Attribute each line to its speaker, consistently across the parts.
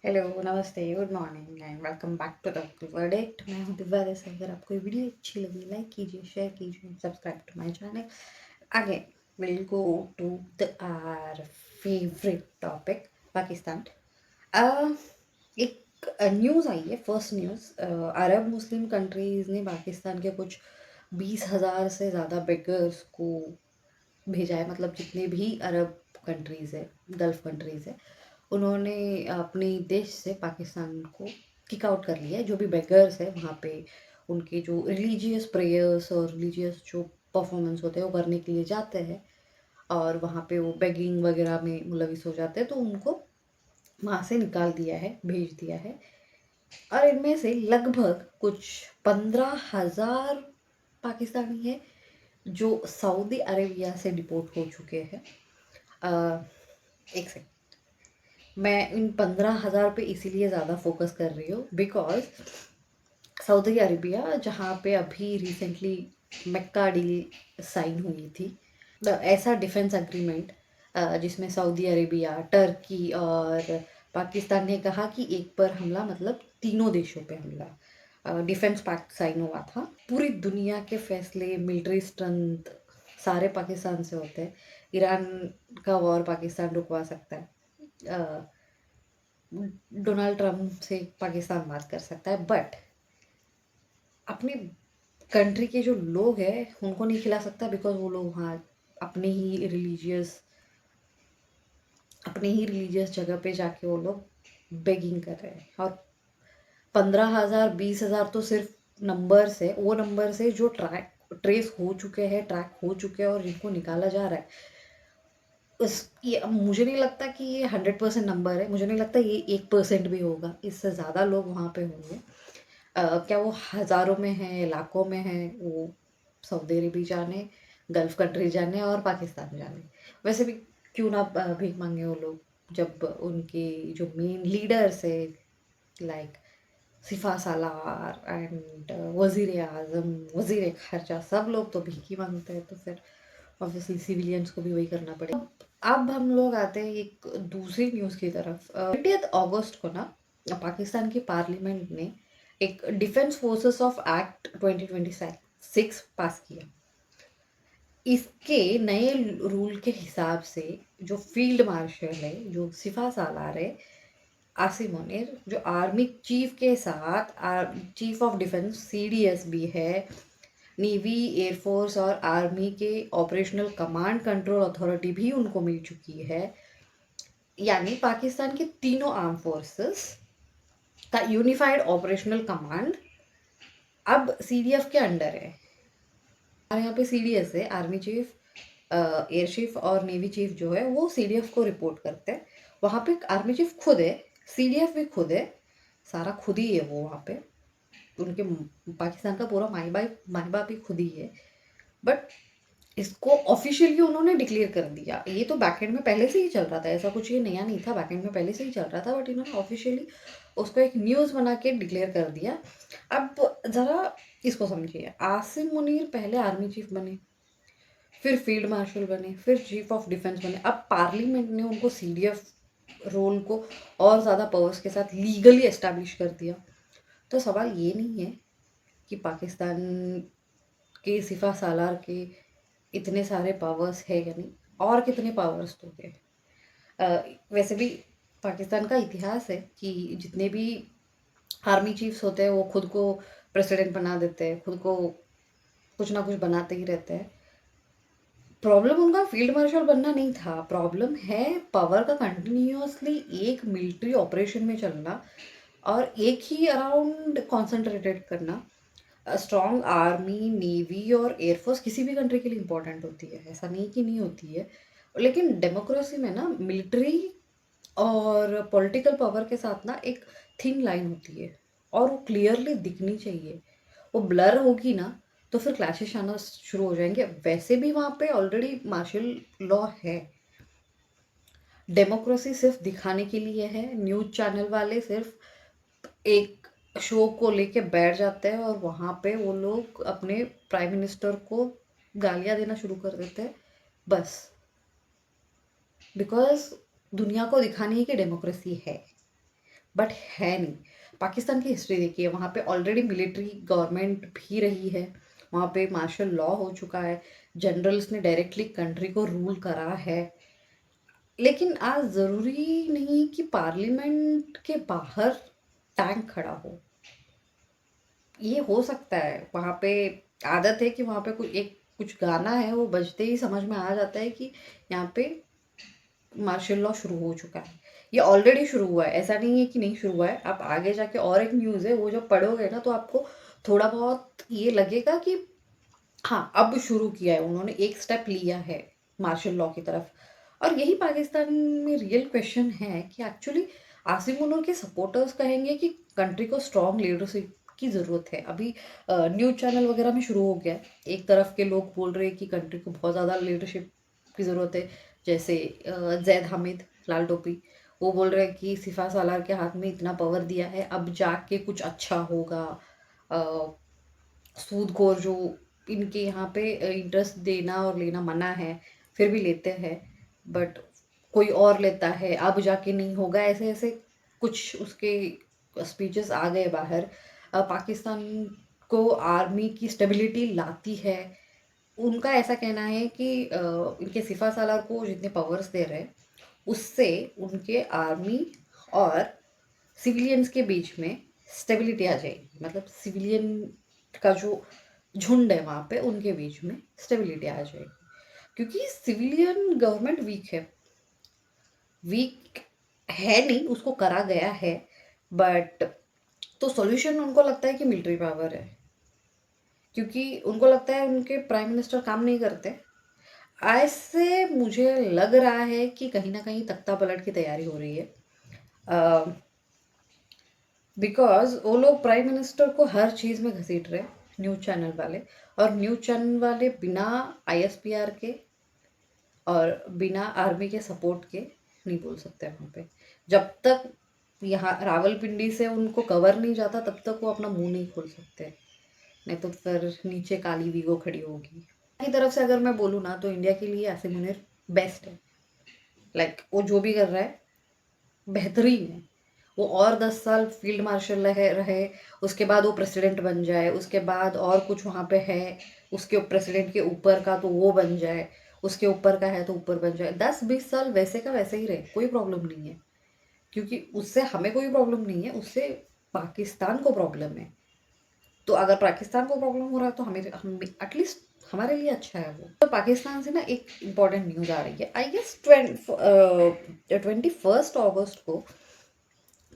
Speaker 1: Hello, नमस्ते, good morning and welcome back to the verdict. मैं हूं दिव्या देसाई। अगर आपको ये वीडियो अच्छी लगी, लाइक कीजिए, शेयर कीजिए, सब्सक्राइब टू माय चैनल। आगे will go to the our favourite topic, Pakistan. अ, एक न्यूज़ आई है, first news. Arab Muslim countries ने पाकिस्तान के कुछ 20,000 से ज़्यादा बेगर्स को भेजा है। मतलब जितने भी अरब कंट्रीज़ है, गल्फ़ कंट्रीज़ है, उन्होंने अपने देश से पाकिस्तान को किक आउट कर लिया है। जो भी बेगर्स है वहाँ पे उनके जो रिलीजियस प्रेयर्स और रिलीजियस जो परफॉर्मेंस होते हैं वो करने के लिए जाते हैं, और वहाँ पे वो बेगिंग वगैरह में मुलविस हो जाते हैं, तो उनको वहाँ से निकाल दिया है, भेज दिया है। और इनमें से लगभग कुछ 15,000 पाकिस्तानी है जो सऊदी अरेबिया से डिपोर्ट हो चुके हैं। एक सेकंड, मैं इन 15,000 पे इसीलिए ज़्यादा फोकस कर रही हूँ बिकॉज सऊदी अरेबिया, जहाँ पे अभी रिसेंटली मक्का डील साइन हुई थी, ऐसा डिफेंस एग्रीमेंट जिसमें सऊदी अरेबिया, टर्की और पाकिस्तान ने कहा कि एक पर हमला, मतलब तीनों देशों पे हमला। डिफेंस पैक्ट साइन हुआ था। पूरी दुनिया के फैसले, मिलिट्री स्ट्रेंथ सारे पाकिस्तान से होते हैं। ईरान का वॉर पाकिस्तान रुकवा सकता है। डोनाल्ड ट्रम्प से पाकिस्तान बात कर सकता है, बट अपनी कंट्री के जो लोग हैं उनको नहीं खिला सकता, बिकॉज वो लोग वहाँ अपने ही रिलीजियस जगह पे जाके वो लोग बेगिंग कर रहे हैं। और 15,000 20,000 तो सिर्फ नंबर्स है, वो नंबर्स है जो ट्रेस हो चुके हैं, ट्रैक हो चुके हैं और जिनको निकाला जा रहा है। ये मुझे नहीं लगता कि ये 100% नंबर है। मुझे नहीं लगता ये 1% भी होगा। इससे ज़्यादा लोग वहाँ पे होंगे। क्या वो हज़ारों में है, लाखों में है, वो सऊदी अरब जाने, गल्फ़ कंट्री जाने और पाकिस्तान जाने। वैसे भी क्यों ना भीख मांगे वो लोग, जब उनके जो मेन लीडर्स है लाइक सिफा सालार एंड वज़ीर आज़म, वज़ीर ख़ारजा, सब लोग तो भीख ही मांगते हैं, तो फिर ऑब्वियसली सिविलियंस को भी वही करना पड़ेगा। अब हम लोग आते हैं एक दूसरी न्यूज़ की तरफ। 20 अगस्त को ना पाकिस्तान की पार्लियामेंट ने एक डिफेंस फोर्सेस ऑफ एक्ट 2026 पास किया। इसके नए रूल के हिसाब से जो फील्ड मार्शल है, जो सिफा सालार है, आसिम मुनीर, जो आर्मी चीफ के साथ चीफ ऑफ डिफेंस सीडीएस भी है, नेवी, एयरफोर्स और आर्मी के ऑपरेशनल कमांड कंट्रोल अथॉरिटी भी उनको मिल चुकी है। यानी पाकिस्तान के तीनों आर्म फोर्सेस का यूनिफाइड ऑपरेशनल कमांड अब सीडीएफ के अंडर है। हमारे यहाँ पे सीडीएस है, आर्मी चीफ, एयर चीफ और नेवी चीफ जो है वो सीडीएफ को रिपोर्ट करते हैं। वहाँ पे आर्मी चीफ खुद है, सीडीएफ भी खुद है, सारा खुद ही है वो वहाँ पे। उनके पाकिस्तान का पूरा माई बाप ही खुद ही है। बट इसको ऑफिशियली उन्होंने डिक्लेयर कर दिया। ये तो बैकएंड में पहले से ही चल रहा था, ऐसा कुछ ये नया नहीं था, बैकएंड में पहले से ही चल रहा था, बट इन्होंने ऑफिशियली उसको एक न्यूज़ बना के डिक्लेयर कर दिया। अब ज़रा इसको समझिए। आसिम मुनीर पहले आर्मी चीफ बने, फिर फील्ड मार्शल बने, फिर चीफ ऑफ डिफेंस बने। अब पार्लियामेंट ने उनको सीडीएफ रोल को और ज़्यादा पावर्स के साथ लीगली एस्टैब्लिश कर दिया। तो सवाल ये नहीं है कि पाकिस्तान के सिफा सालार के इतने सारे पावर्स है या नहीं, और कितने पावर्स तो है। वैसे भी पाकिस्तान का इतिहास है कि जितने भी आर्मी चीफ्स होते हैं वो खुद को प्रेसिडेंट बना देते हैं, खुद को कुछ ना कुछ बनाते ही रहते हैं। प्रॉब्लम उनका फील्ड मार्शल बनना नहीं था, प्रॉब्लम है पावर का कंटिन्यूअसली एक मिलिट्री ऑपरेशन में चलना और एक ही अराउंड कॉन्सेंट्रेटेड करना। स्ट्रॉन्ग आर्मी, नेवी और एयरफोर्स किसी भी कंट्री के लिए इंपॉर्टेंट होती है, ऐसा नहीं कि नहीं होती है। लेकिन डेमोक्रेसी में ना मिलिट्री और पॉलिटिकल पावर के साथ ना एक थिन लाइन होती है, और वो क्लियरली दिखनी चाहिए। वो ब्लर होगी ना तो फिर क्लैशेस आना शुरू हो जाएंगे। वैसे भी वहाँ पे ऑलरेडी मार्शल लॉ है। डेमोक्रेसी सिर्फ दिखाने के लिए है। न्यूज़ चैनल वाले सिर्फ एक शो को लेके बैठ जाते हैं और वहाँ पे वो लोग अपने प्राइम मिनिस्टर को गालियाँ देना शुरू कर देते हैं, बस बिकॉज दुनिया को दिखानी है कि डेमोक्रेसी है। बट है नहीं। पाकिस्तान की हिस्ट्री देखिए, वहाँ पे ऑलरेडी मिलिट्री गवर्नमेंट भी रही है, वहाँ पे मार्शल लॉ हो चुका है, जनरल्स ने डायरेक्टली कंट्री को रूल करा है। लेकिन आज ज़रूरी नहीं कि पार्लियामेंट के बाहर टैंक खड़ा हो। ये हो सकता है वहाँ पे, आदत है कि वहाँ पे कोई एक कुछ गाना है, वो बजते ही समझ में आ जाता है कि यहाँ पे मार्शल लॉ शुरू हो चुका है। ये ऑलरेडी शुरू हुआ है, ऐसा नहीं है कि नहीं शुरू हुआ है। आप आगे जाके और एक न्यूज़ है, वो जब पढ़ोगे ना तो आपको थोड़ा बहुत ये लगेगा कि हाँ, अब शुरू किया है उन्होंने, एक स्टेप लिया है मार्शल लॉ की तरफ। और यही पाकिस्तान में रियल क्वेश्चन है कि एक्चुअली आसिम मुनर के सपोर्टर्स कहेंगे कि कंट्री को स्ट्रॉन्ग लीडरशिप की ज़रूरत है। अभी न्यूज़ चैनल वगैरह में शुरू हो गया है, एक तरफ के लोग बोल रहे हैं कि कंट्री को बहुत ज़्यादा लीडरशिप की ज़रूरत है, जैसे जैद हामिद, लाल टोपी, वो बोल रहे हैं कि सिफा सालार के हाथ में इतना पावर दिया है, अब जाके कुछ अच्छा होगा। सूदखोर जो इनके यहाँ पे इंटरेस्ट देना और लेना मना है, फिर भी लेते हैं, बट कोई और लेता है, अब जाके नहीं होगा, ऐसे ऐसे कुछ उसके स्पीचेस आ गए बाहर। पाकिस्तान को आर्मी की स्टेबिलिटी लाती है। उनका ऐसा कहना है कि इनके सिफा सालार को जितने पावर्स दे रहे हैं उससे उनके आर्मी और सिविलियंस के बीच में स्टेबिलिटी आ जाएगी। मतलब सिविलियन का जो झुंड है वहाँ पे, उनके बीच में स्टेबिलिटी आ जाएगी, क्योंकि सिविलियन गवर्नमेंट वीक है नहीं, उसको करा गया है, बट तो सॉल्यूशन उनको लगता है कि मिलिट्री पावर है, क्योंकि उनको लगता है उनके प्राइम मिनिस्टर काम नहीं करते। ऐसे मुझे लग रहा है कि कहीं ना कहीं तख्ता पलट की तैयारी हो रही है, बिकॉज वो लोग प्राइम मिनिस्टर को हर चीज़ में घसीट रहे, न्यूज़ चैनल वाले। और न्यूज़ चैनल वाले बिना ISPR के और बिना आर्मी के सपोर्ट के नहीं बोल सकते वहाँ पे। जब तक यहाँ रावलपिंडी से उनको कवर नहीं जाता तब तक वो अपना मुंह नहीं खोल सकते, नहीं तो फिर नीचे काली वीगो खड़ी होगी। की तरफ से अगर मैं बोलूँ ना तो इंडिया के लिए आसिम मुनीर बेस्ट है। लाइक वो जो भी कर रहा है बेहतरीन है। वो और 10 साल फील्ड मार्शल रहे, उसके बाद वो प्रेसिडेंट बन जाए, उसके बाद और कुछ वहाँ पे है उसके प्रेसिडेंट के ऊपर का तो वो बन जाए, उसके ऊपर का है तो ऊपर बन जाए। 10-20 साल वैसे का वैसे ही रहे, कोई प्रॉब्लम नहीं है, क्योंकि उससे हमें कोई प्रॉब्लम नहीं है, उससे पाकिस्तान को प्रॉब्लम है। तो अगर पाकिस्तान को प्रॉब्लम हो रहा है तो हमें हम एटलीस्ट हमारे लिए अच्छा है वो। तो पाकिस्तान से ना एक इम्पॉर्टेंट न्यूज़ आ रही है, आई गेस 21 अगस्त को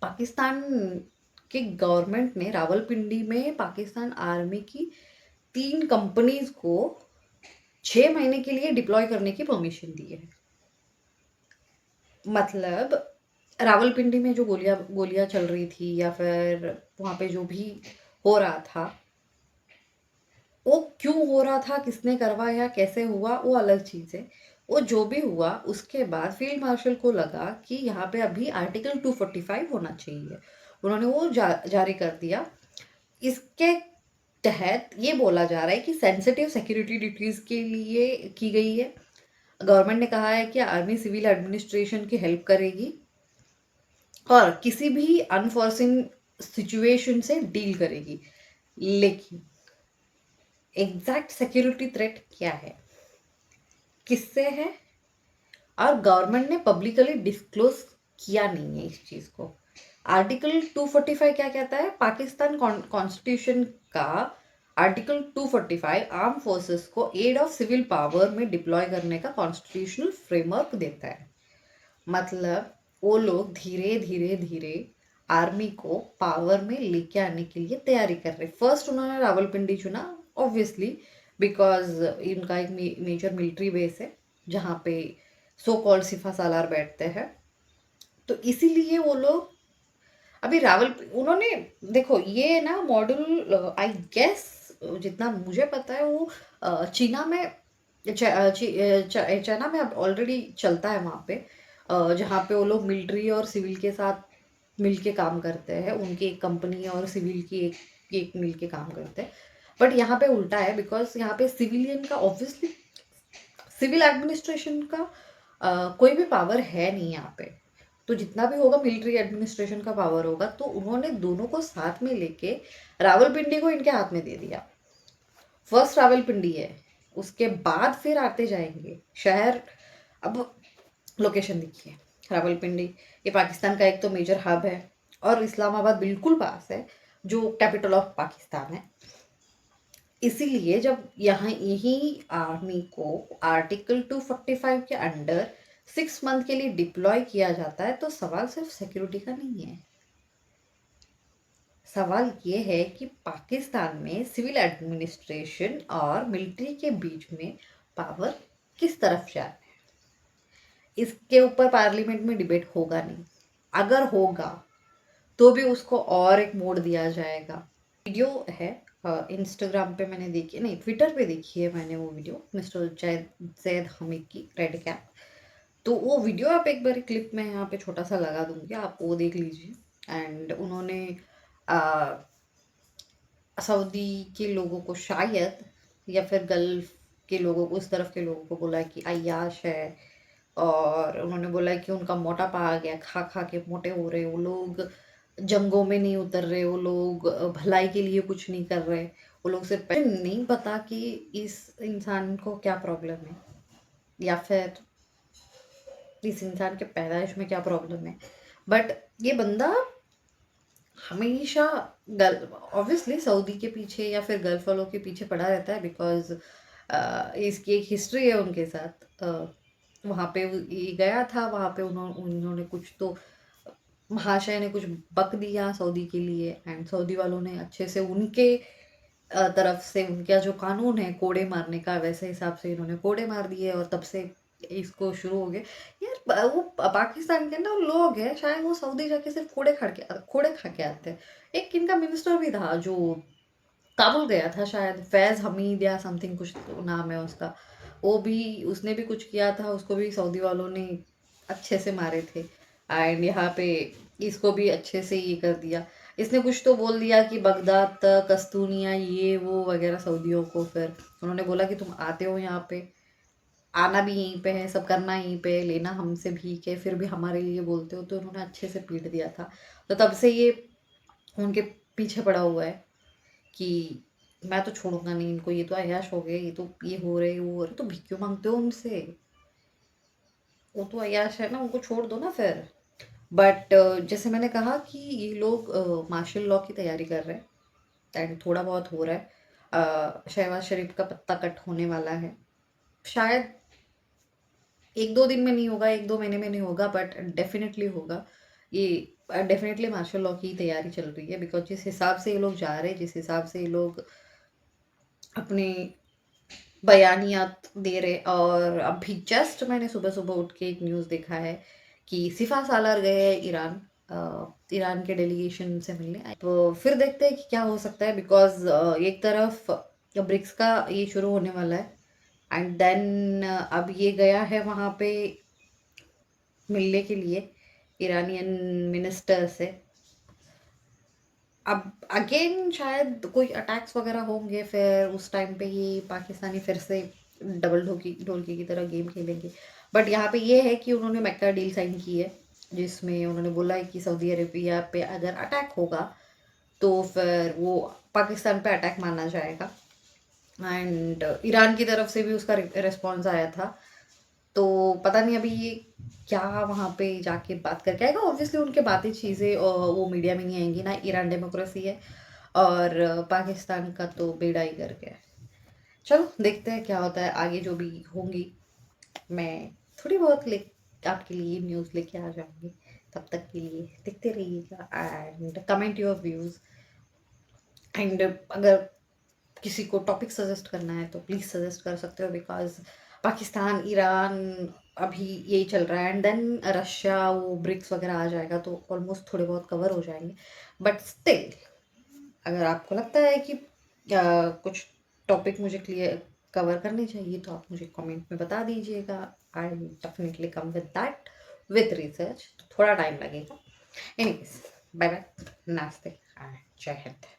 Speaker 1: पाकिस्तान के गवर्नमेंट ने रावलपिंडी में पाकिस्तान आर्मी की 3 कंपनीज को 6 महीने के लिए डिप्लॉय करने की परमिशन दी है। मतलब रावलपिंडी में जो गोलियां चल रही थी या फिर वहाँ पे जो भी हो रहा था, वो क्यों हो रहा था, किसने करवाया, कैसे हुआ, वो अलग चीज़ है। वो जो भी हुआ उसके बाद फील्ड मार्शल को लगा कि यहाँ पे अभी आर्टिकल 245 होना चाहिए, उन्होंने वो जारी कर दिया। इसके तहत ये बोला जा रहा है कि सेंसिटिव सिक्योरिटी ड्यूटीज़ के लिए की गई है। गवर्नमेंट ने कहा है कि आर्मी सिविल एडमिनिस्ट्रेशन की हेल्प करेगी और किसी भी अनफॉर्सिन सिचुएशन से डील करेगी। लेकिन एग्जैक्ट सिक्योरिटी थ्रेट क्या है, किससे है, और गवर्नमेंट ने पब्लिकली डिस्क्लोज किया नहीं है इस चीज़ को। आर्टिकल 245 क्या कहता है, पाकिस्तान कॉन्स्टिट्यूशन का आर्टिकल 245 आर्म फोर्सेस को एड ऑफ सिविल पावर में डिप्लॉय करने का कॉन्स्टिट्यूशनल फ्रेमवर्क देता है। मतलब वो लोग धीरे धीरे धीरे आर्मी को पावर में लेके आने के लिए तैयारी कर रहे। फर्स्ट उन्होंने रावलपिंडी चुना, ऑब्वियसली बिकॉज इनका एक मेजर मिलिट्री बेस है जहाँ पे सो कॉल्ड सिफा सालार बैठते हैं, तो इसीलिए वो लोग अभी उन्होंने देखो ये ना मॉडल, आई गेस जितना मुझे पता है वो चीना में चाइना में ऑलरेडी चलता है वहाँ पे, जहाँ पे वो लोग मिलिट्री और सिविल के साथ मिल के काम करते हैं, उनकी एक कंपनी और सिविल की एक मिल के काम करते हैं। बट यहाँ पे उल्टा है, बिकॉज यहाँ पे सिविलियन का ऑब्वियसली सिविल एडमिनिस्ट्रेशन का कोई भी पावर है नहीं यहाँ पे। तो जितना भी होगा मिलिट्री एडमिनिस्ट्रेशन का पावर होगा, तो उन्होंने दोनों को साथ में लेके रावलपिंडी को इनके हाथ में दे दिया। फर्स्ट रावलपिंडी है, उसके बाद फिर आते जाएंगे शहर। अब लोकेशन देखिए, रावलपिंडी ये पाकिस्तान का एक तो मेजर हब है, और इस्लामाबाद बिल्कुल पास है, जो कैपिटल ऑफ पाकिस्तान है। इसीलिए जब यहाँ यही आर्मी को आर्टिकल 245 के अंडर 6 मंथ के लिए डिप्लॉय किया जाता है, तो सवाल सिर्फ सिक्योरिटी का नहीं है। सवाल ये है कि पाकिस्तान में सिविल एडमिनिस्ट्रेशन और मिलिट्री के बीच में पावर किस तरफ जा रहा है। इसके ऊपर पार्लियामेंट में डिबेट होगा नहीं, अगर होगा तो भी उसको और एक मोड़ दिया जाएगा। वीडियो है इंस्टाग्राम पे मैंने देखी, नहीं ट्विटर पे देखी है मैंने वो वीडियो, मिस्टर जैद हमीद की रेड कैप। तो वो वीडियो आप एक बार क्लिप में यहाँ पे छोटा सा लगा दूंगी, आप वो देख लीजिए। एंड उन्होंने सऊदी के लोगों को शायद, या फिर गल्फ के लोगों को, उस तरफ के लोगों को बोला कि अय्याश है, और उन्होंने बोला कि उनका मोटापा आ गया, खा खा के मोटे हो रहे, वो लोग जंगों में नहीं उतर रहे, वो लोग भलाई के लिए कुछ नहीं कर रहे, वो लोग सिर्फ नहीं पता कि इस इंसान को क्या प्रॉब्लम है, या फिर इस इंसान के पैदाइश में क्या प्रॉब्लम है। बट ये बंदा हमेशा गल्फ, ऑब्वियसली सऊदी के पीछे या फिर गल्फ वालों के पीछे पड़ा रहता है, बिकॉज इसकी एक हिस्ट्री है उनके साथ। वहाँ पे ये गया था, वहाँ पे उन्होंने कुछ तो, महाशय ने कुछ बक दिया सऊदी के लिए, एंड सऊदी वालों ने अच्छे से उनके तरफ से, उनका जो कानून है कोड़े मारने का, वैसे हिसाब से इन्होंने कोड़े मार दिए, और तब से इसको शुरू हो गए। यार वो पाकिस्तान के ना लोग हैं, शायद वो सऊदी जाके सिर्फ कोड़े खा के आते हैं। एक इनका मिनिस्टर भी था जो काबुल गया था, शायद फैज हमीद या समथिंग कुछ तो नाम है उसका, वो भी, उसने भी कुछ किया था, उसको भी सऊदी वालों ने अच्छे से मारे थे। एंड यहाँ पे इसको भी अच्छे से ये कर दिया। इसने कुछ तो बोल दिया कि बगदाद तक, कस्तूनिया, ये वो वगैरह सऊदियों को। फिर उन्होंने बोला कि तुम आते हो यहाँ पे, आना भी यहीं पे है, सब करना यहीं पे, लेना हमसे भीख है, फिर भी हमारे लिए बोलते हो। तो उन्होंने अच्छे से पीट दिया था। तो तब से ये उनके पीछे पड़ा हुआ है कि मैं तो छोड़ूंगा नहीं इनको, ये तो अय्याश हो गए, ये तो ये हो रहे, वो हो रहे, तो भीख क्यों मांगते हो उनसे, वो तो अय्याश है ना, उनको छोड़ दो ना फिर। बट जैसे मैंने कहा कि ये लोग मार्शल लॉ की तैयारी कर रहे हैं, एंड थोड़ा बहुत हो रहा है। शहबाज शरीफ का पत्ता कट होने वाला है, शायद 1-2 दिन में नहीं होगा, 1-2 महीने में नहीं होगा, बट डेफिनेटली होगा। ये डेफिनेटली मार्शल लॉ की तैयारी चल रही है, बिकॉज जिस हिसाब से ये लोग जा रहे हैं, जिस हिसाब से ये लोग अपने बयानियात दे रहे। और अभी जस्ट मैंने सुबह सुबह उठ के एक न्यूज़ देखा है कि सिफा सालार गए हैं ईरान, ईरान के डेलीगेशन से मिलने। तो फिर देखते हैं कि क्या हो सकता है, बिकॉज एक तरफ ब्रिक्स का ये शुरू होने वाला है, एंड देन अब ये गया है वहाँ पे मिलने के लिए ईरानियन मिनिस्टर से। अब अगेन शायद कोई अटैक्स वगैरह होंगे, फिर उस टाइम पे ये पाकिस्तानी फिर से डबल ढोलकी की तरह गेम खेलेंगे। बट यहाँ पे ये है कि उन्होंने मक्का डील साइन की है, जिसमें उन्होंने बोला है कि सऊदी अरेबिया पे अगर अटैक होगा तो फिर वो पाकिस्तान पे अटैक माना जाएगा। एंड ईरान की तरफ से भी उसका रिस्पॉन्स आया था। तो पता नहीं अभी ये क्या वहाँ पे जाके बात करके आएगा। ऑब्वियसली उनके बातें चीज़ें वो मीडिया में नहीं आएंगी ना। ईरान डेमोक्रेसी है, और पाकिस्तान का तो बेड़ा ही कर गया है। चलो देखते हैं क्या होता है आगे, जो भी होंगी मैं थोड़ी बहुत आपके लिए न्यूज़ लेके आ जाऊंगी। तब तक के लिए देखते रहिएगा and comment your views. And अगर किसी को टॉपिक सजेस्ट करना है तो प्लीज़ सजेस्ट कर सकते हो, बिकॉज पाकिस्तान, ईरान अभी यही चल रहा है, एंड देन रशिया, वो ब्रिक्स वगैरह आ जाएगा तो ऑलमोस्ट थोड़े बहुत कवर हो जाएंगे। बट स्टिल अगर आपको लगता है कि कुछ टॉपिक मुझे क्लियर कवर करने चाहिए तो आप मुझे कमेंट में बता दीजिएगा। I definitely come with that, with research. थोड़ा टाइम लगेगा। एनीवेज, बाय बाय, नमस्ते, जय हिंद।